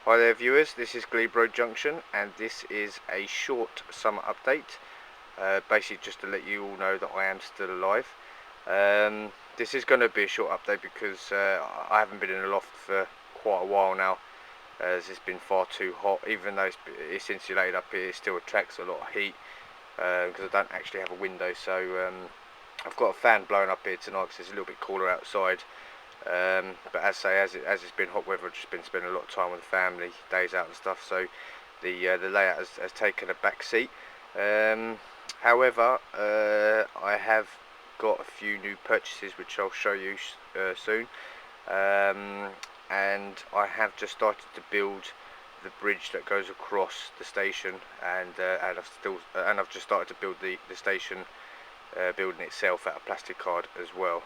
Hi there viewers, this is Glebe Road Junction and this is a short summer update, basically just to let you all know that I am still alive. This is going to be a short update because I haven't been in the loft for quite a while now, as it's been far too hot. Even though it's insulated up here, it still attracts a lot of heat because I don't actually have a window, so I've got a fan blowing up here tonight because it's a little bit cooler outside. But as it's been hot weather, I've just been spending a lot of time with the family, days out and stuff, so the layout has taken a back seat. However, I have got a few new purchases which I'll show you soon, and I have just started to build the bridge that goes across the station, and I've just started to build the station building itself out of plastic card as well.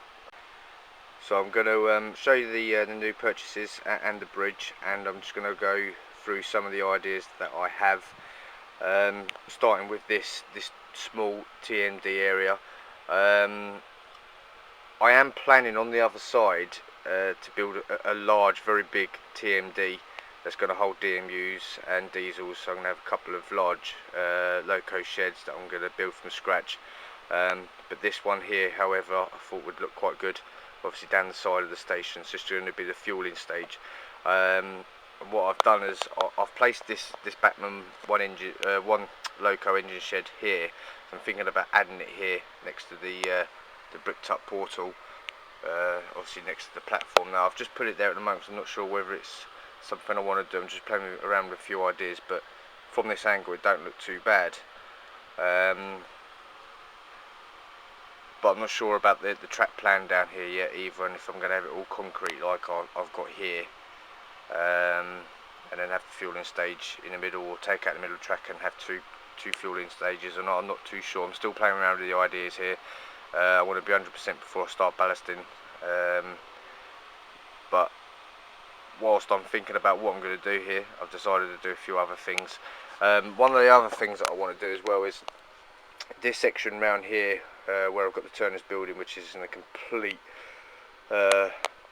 So I'm going to show you the new purchases and the bridge, and I'm just going to go through some of the ideas that I have, starting with this small TMD area. I am planning on the other side to build a large, very big TMD that's going to hold DMUs and diesels. So I'm going to have a couple of large loco sheds that I'm going to build from scratch. But this one here, however, I thought would look quite good, obviously down the side of the station. So it's going to be the fueling stage. And what I've done is I've placed this Bachmann one loco engine shed here. So I'm thinking about adding it here next to the bricked up portal, obviously next to the platform. Now I've just put it there at the moment, so I'm not sure whether it's something I want to do. I'm just playing around with a few ideas, but from this angle it don't look too bad. But I'm not sure about the track plan down here yet either, and if I'm going to have it all concrete like I've got here, and then have the fueling stage in the middle, or take out the middle track and have two fueling stages or not. I'm not too sure. I'm still playing around with the ideas here. I want to be 100% before I start ballasting, but whilst I'm thinking about what I'm going to do here, I've decided to do a few other things. One of the other things that I want to do as well is this section round here, where I've got the Turner's building, which is in a complete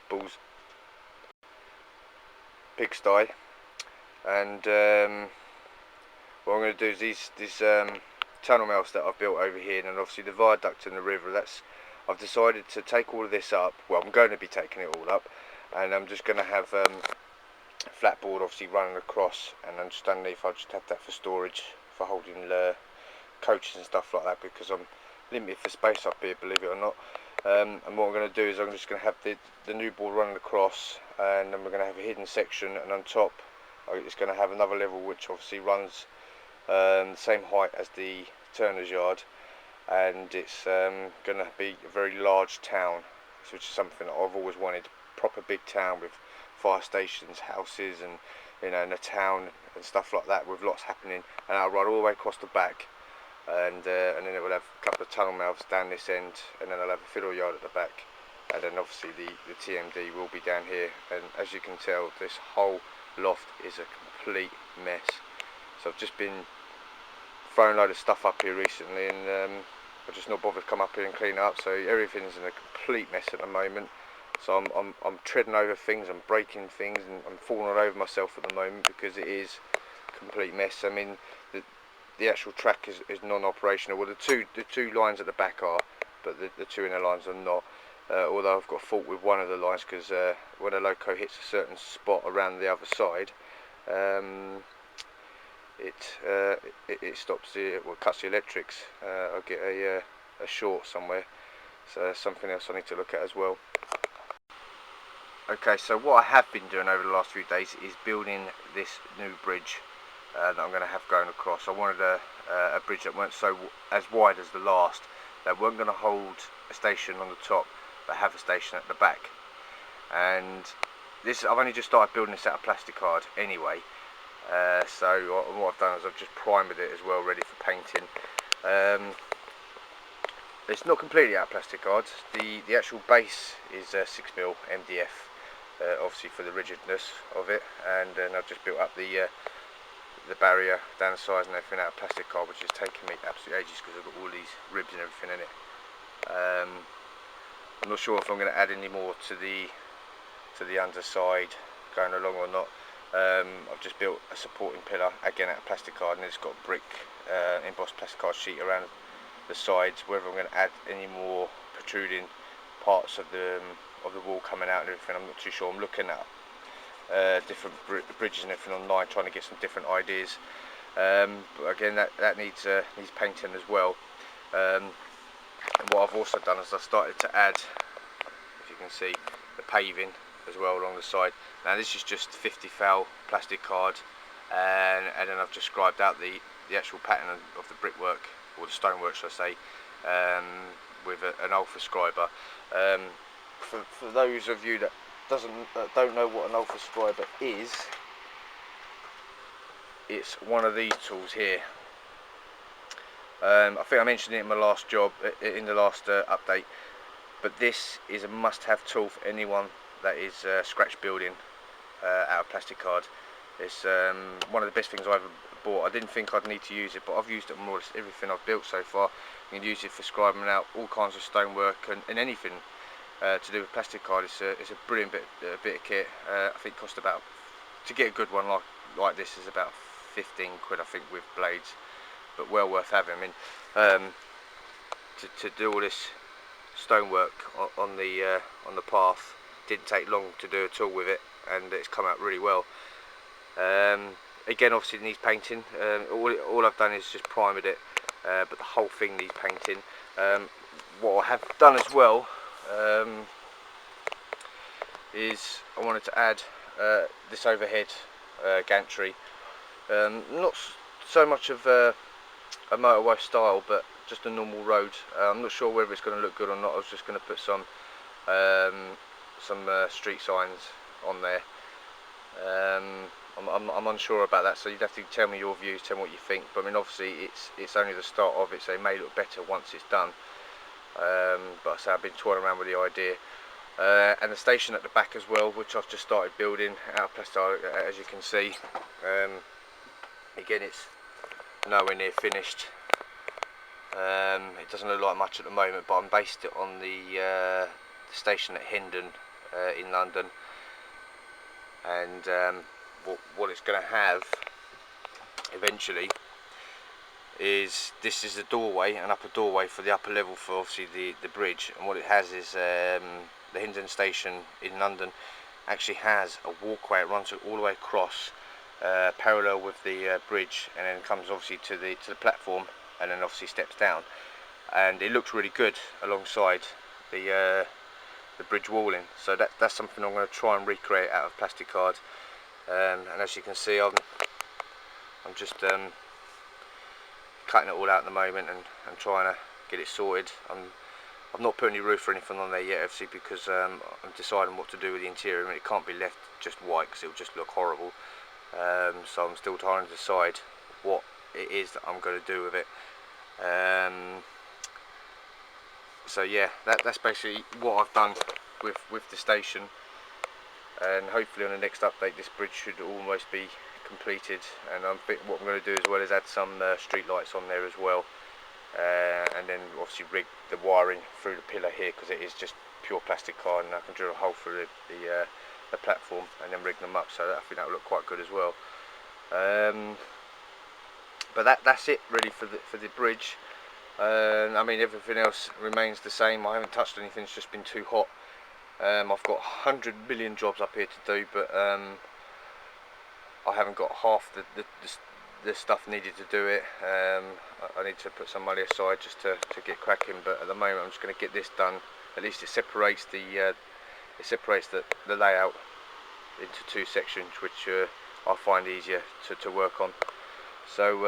balls pigsty, and what I'm going to do is these tunnel mouths that I've built over here, and obviously the viaduct and the river, I've decided to take all of this up. Well, I'm going to be taking it all up, and I'm just going to have a flat board obviously running across, and then just underneath I'll just have that for storage, for holding coaches and stuff like that, because I'm limited for space up here, believe it or not. And what I'm going to do is I'm just going to have the new board running across, and then we're going to have a hidden section, and on top it's going to have another level which obviously runs the same height as the Turner's yard, and it's going to be a very large town, which is something that I've always wanted. Proper big town with fire stations, houses, and in a town and stuff like that, with lots happening, and I'll run all the way across the back, and then it will have a couple of tunnel mouths down this end, and then I'll have a fiddle yard at the back, and then obviously the TMD will be down here. And as you can tell, this whole loft is a complete mess. So I've just been throwing a load of stuff up here recently, and I've just not bothered to come up here and clean it up, so everything's in a complete mess at the moment. So I'm treading over things, I'm breaking things, and I'm falling all over myself at the moment because it is a complete mess. I mean, the actual track is non-operational. Well, the two lines at the back are, but the two inner lines are not. Although I've got a fault with one of the lines, because when a loco hits a certain spot around the other side, it stops cuts the electrics. I'll get a short somewhere. So that's something else I need to look at as well. Okay, so what I have been doing over the last few days is building this new bridge that I'm going to have going across. I wanted a bridge that weren't as wide as the last, that weren't going to hold a station on the top, but have a station at the back. And this, I've only just started building this out of plastic card anyway. So what I've done is I've just primed it as well, ready for painting. It's not completely out of plastic card. The actual base is 6mm MDF, obviously for the rigidness of it, and then I've just built up the barrier down the sides and everything out of plastic card, which is taking me absolute ages because I've got all these ribs and everything in it. I'm not sure if I'm going to add any more to the underside going along or not, I've just built a supporting pillar, again out of plastic card, and it's got a brick embossed plastic card sheet around the sides. Whether I'm going to add any more protruding parts of the wall coming out and everything, I'm not too sure. I'm looking at different bridges and everything online, trying to get some different ideas. But again, that needs painting as well. And what I've also done is I've started to add, if you can see, the paving as well along the side. Now this is just 50 thou plastic card, and then I've just scribed out the actual pattern of the brickwork, or the stonework should I say, with an alpha scriber. For those of you that don't know what an alpha scriber is, it's one of these tools here. I think I mentioned it in my last job, in the last update, but this is a must-have tool for anyone that is scratch building out of plastic card. It's one of the best things I ever bought. I didn't think I'd need to use it, but I've used it on more or less everything I've built so far. You can use it for scribing out all kinds of stonework and anything to do with plastic card. It's a brilliant bit of kit. I think it cost about, to get a good one like this, is about 15 quid I think, with blades, but well worth having. I mean, to do all this stonework on the path didn't take long to do at all with it, and it's come out really well. Again, obviously it needs painting. All I've done is just primed it, but the whole thing needs painting. What I have done as well is I wanted to add this overhead gantry. Not so much of a motorway style, but just a normal road. I'm not sure whether it's going to look good or not. I was just going to put some street signs on there. I'm unsure about that, so you'd have to tell me your views, tell me what you think. But I mean, obviously it's only the start of it, so it may look better once it's done. But so I've been toying around with the idea, and the station at the back as well, which I've just started building out of plastic, as you can see. Again, it's nowhere near finished. It doesn't look like much at the moment, but I'm based it on the station at Hendon in London, and what it's going to have eventually is, this is the doorway, an upper doorway for the upper level for obviously the bridge. And what it has is the Hendon station in London actually has a walkway. It runs all the way across, parallel with the bridge, and then comes obviously to the platform, and then obviously steps down, and it looks really good alongside the bridge walling. So that's something I'm going to try and recreate out of plastic card. And as you can see, I'm just cutting it all out at the moment and trying to get it sorted. I've not put any roof or anything on there yet, obviously, because I'm deciding what to do with the interior. I mean, it can't be left just white because it'll just look horrible. So I'm still trying to decide what it is that I'm going to do with it. So yeah, that's basically what I've done with the station, and hopefully on the next update this bridge should almost be completed. And what I'm going to do as well is add some street lights on there as well, and then obviously rig the wiring through the pillar here, because it is just pure plastic card, and I can drill a hole through the platform and then rig them up, so I think that will look quite good as well. But that's it really for the bridge. I mean, everything else remains the same. I haven't touched anything, it's just been too hot. I've got 100 million jobs up here to do, but I haven't got half the stuff needed to do it. I need to put some money aside just to get cracking, but at the moment I'm just going to get this done. At least it separates the layout into two sections, which I find easier to work on. So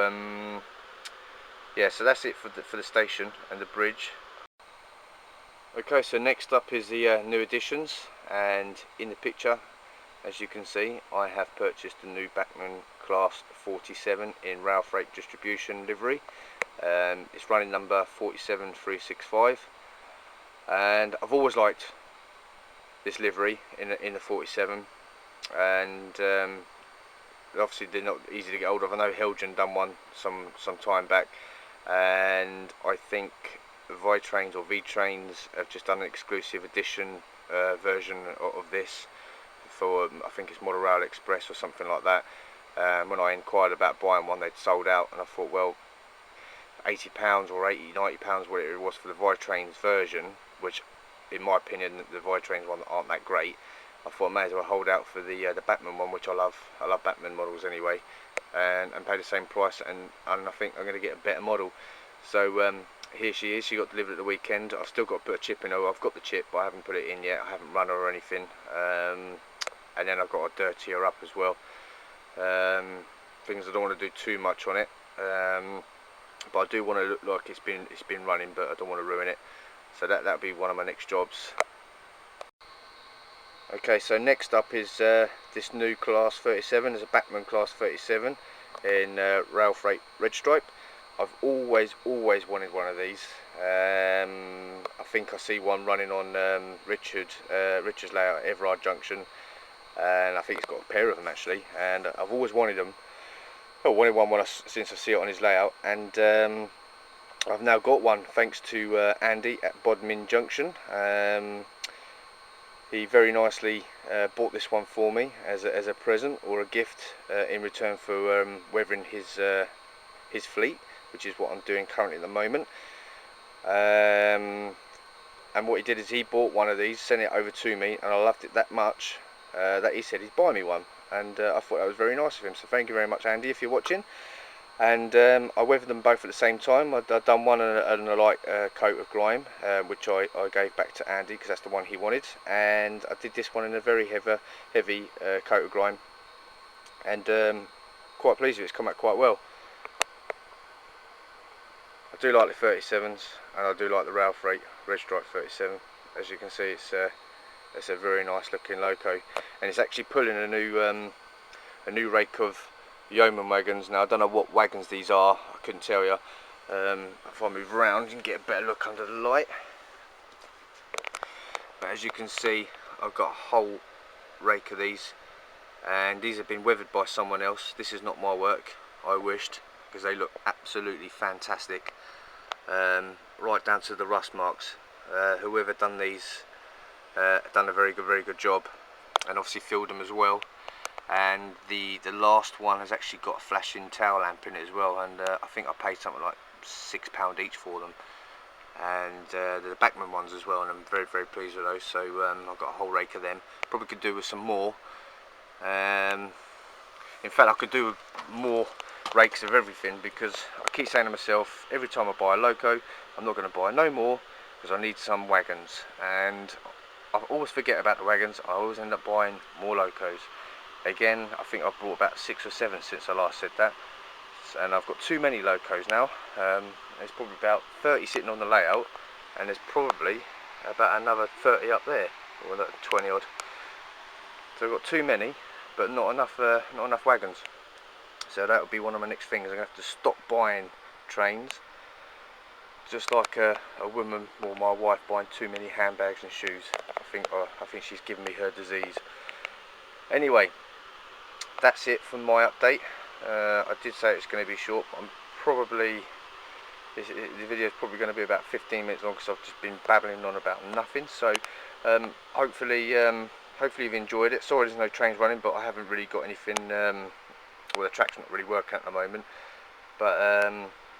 yeah, so that's it for the station and the bridge. Okay, so next up is the new additions, and in the picture, as you can see, I have purchased the new Bachmann Class 47 in rail freight distribution livery. It's running number 47365, and I've always liked this livery in the 47, and obviously they're not easy to get hold of. I know Helgen done one some time back, and I think Vitrains or V-Trains have just done an exclusive edition version of this for I think it's Monorail Express or something like that. When I inquired about buying one, they'd sold out, and I thought, well, £80 or £90, whatever it was for the Vitrains version, which in my opinion the Vitrains one aren't that great. I thought I may as well hold out for the Batman one, which I love Batman models anyway, and pay the same price, and I think I'm going to get a better model. So here she is. She got delivered at the weekend. I've still got to put a chip in her. I've got the chip, but I haven't put it in yet. I haven't run her or anything. And then I've got to dirty her up as well. Things I don't want to do too much on it. But I do want to look like it's been running, but I don't want to ruin it. So that'll be one of my next jobs. Okay, so next up is this new Class 37. It's a Batman Class 37 in Rail Freight Red Stripe. I've always wanted one of these. I think I see one running on Richard's layout at Everard Junction, and I think he's got a pair of them actually. And I've always wanted them. I wanted one since I see it on his layout, and I've now got one thanks to Andy at Bodmin Junction. He very nicely bought this one for me as a present or a gift in return for weathering his fleet, which is what I'm doing currently at the moment. And what he did is he bought one of these, sent it over to me, and I loved it that much that he said he'd buy me one, and I thought that was very nice of him. So thank you very much, Andy, if you're watching. And I weathered them both at the same time. I'd done one on a light coat of grime, which I gave back to Andy because that's the one he wanted, and I did this one in a very heavy coat of grime, and quite pleased with it. It's come out quite well. I do like the 37s, and I do like the Rail Freight Red Stripe 37. As you can see, it's a very nice looking loco, and it's actually pulling a new rake of yeoman wagons. Now I don't know what wagons these are, I couldn't tell you. If I move around you can get a better look under the light, but as you can see I've got a whole rake of these, and these have been weathered by someone else. This is not my work, I wished, because they look absolutely fantastic, right down to the rust marks. Whoever done these done a very good job, and obviously filled them as well. And the last one has actually got a flashing tail lamp in it as well, and I think I paid something like £6 each for them, and the Batman ones as well, and I'm very pleased with those. So I've got a whole rake of them. Probably could do with some more. In fact, I could do with more rakes of everything, because I keep saying to myself every time I buy a loco, I'm not going to buy no more because I need some wagons, and I always forget about the wagons. I always end up buying more locos. Again, I think I've bought about 6 or 7 since I last said that, and I've got too many locos now. There's probably about 30 sitting on the layout, and there's probably about another 30 up there, or 20 odd. So I've got too many, but not enough wagons. So that'll be one of my next things. I'm going to have to stop buying trains, just like a woman or my wife buying too many handbags and shoes. I think she's given me her disease. Anyway, that's it from my update. I did say it's going to be short, but the video is probably going to be about 15 minutes long because I've just been babbling on about nothing. So hopefully you've enjoyed it. Sorry there's no trains running, but I haven't really got anything. Well, the track's not really working at the moment. But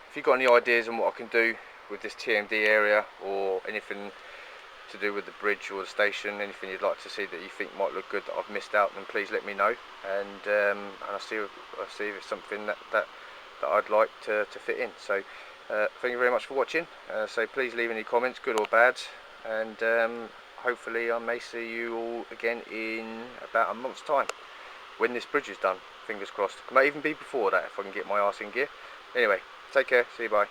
if you've got any ideas on what I can do with this TMD area, or anything to do with the bridge or the station, anything you'd like to see that you think might look good that I've missed out, then please let me know, and I'll see if it's something that I'd like to fit in. So thank you very much for watching. So please leave any comments, good or bad, and hopefully I may see you all again in about a month's time when this bridge is done. Fingers crossed. It might even be before that if I can get my arse in gear. Anyway, take care, see you, bye.